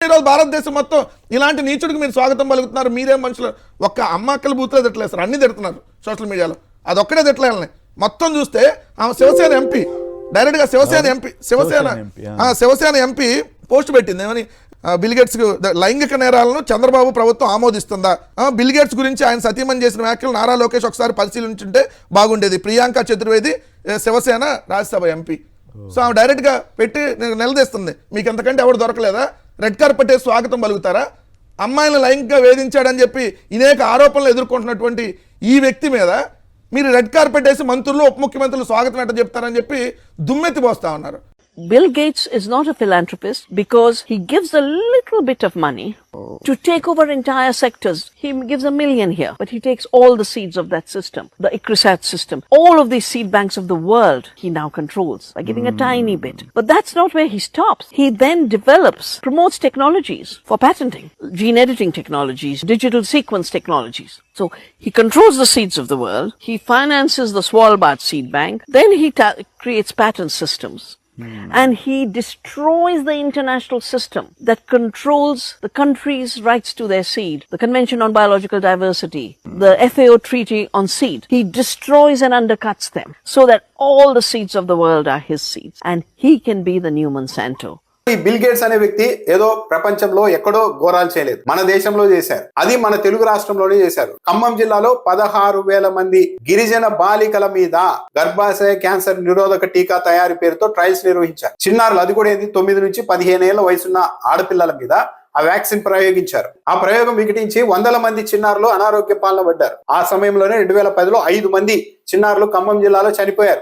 ఈరోజు భారతదేశం మొత్తం ఇలాంటి నీచుడికి మీరు స్వాగతం పలుకుతున్నారు. మీరేం మనుషులు ఒక్క అమ్మ అక్కల బూత్లో తిట్టలేదు సార్, అన్ని తిడుతున్నారు సోషల్ మీడియాలో. అదొక్కడే తిట్టలేని మొత్తం చూస్తే ఆమె శివసేన ఎంపీ, డైరెక్ట్గా శివసేన ఎంపీ పోస్ట్ పెట్టింది ఏమని, బిల్గేట్స్ లైంగిక నేరాలను చంద్రబాబు ప్రభుత్వం ఆమోదిస్తుందా, బిల్గేట్స్ గురించి ఆయన సతీమణి చేసిన వ్యాఖ్యలు నారా లోకేష్ ఒకసారి పరిశీలించుంటే బాగుండేది. ప్రియాంక చతుర్వేది శివసేన రాజ్యసభ ఎంపీ. సో ఆమె డైరెక్ట్గా పెట్టి నిలదీస్తుంది. మీకు ఎంతకంటే ఎవరు దొరకలేదా? రెడ్ కార్పెట్ వేసి స్వాగతం పలుకుతారా? అమ్మాయిలను లైంగికంగా వేధించాడని చెప్పి అనేక ఆరోపణలు ఎదుర్కొంటున్నటువంటి ఈ వ్యక్తి మీద మీరు రెడ్ కార్పెట్ వేసి మంత్రులు ఉప ముఖ్యమంత్రులు స్వాగతం ఎట్ట చెప్తారని చెప్పి దుమ్మెత్తి పోస్తా ఉన్నారు. Bill Gates is not a philanthropist because he gives a little bit of money to take over entire sectors. He gives $1 million here, but he takes all the seeds of that system, the ICRISAT system. All of these seed banks of the world he now controls by giving a tiny bit. But that's not where he stops. He then promotes technologies for patenting, gene editing technologies, digital sequence technologies. So he controls the seeds of the world. He finances the Svalbard seed bank. Then he creates patent systems. And he destroys the international system that controls the country's rights to their seed, the Convention on Biological Diversity, the FAO Treaty on Seed. He destroys and undercuts them so that all the seeds of the world are his seeds, and he can be the new Monsanto. ఈ bill gates అనే వ్యక్తి ఏదో ప్రపంచంలో ఎక్కడో ఘోరాలు చేయలేదు, మన దేశంలో చేశారు. అది మన తెలుగు రాష్ట్రంలోనే చేశారు. ఖమ్మం జిల్లాలో 16,000 మంది గిరిజన బాలికల మీద గర్భాశయ క్యాన్సర్ నిరోధక టీకా తయారీ పేరుతో ట్రయల్స్ నిర్వహించారు. చిన్నారులు, అది కూడా 9 నుంచి 15 ఏళ్ల వయసున్న ఆడపిల్లల మీద ఆ వ్యాక్సిన్ ప్రయోగించారు. ఆ ప్రయోగం వికటించి 100 మంది చిన్నారులు అనారోగ్య పాలన పడ్డారు. ఆ సమయంలోనే 2010లో 5 మంది చిన్నారులు ఖమ్మం జిల్లాలో చనిపోయారు.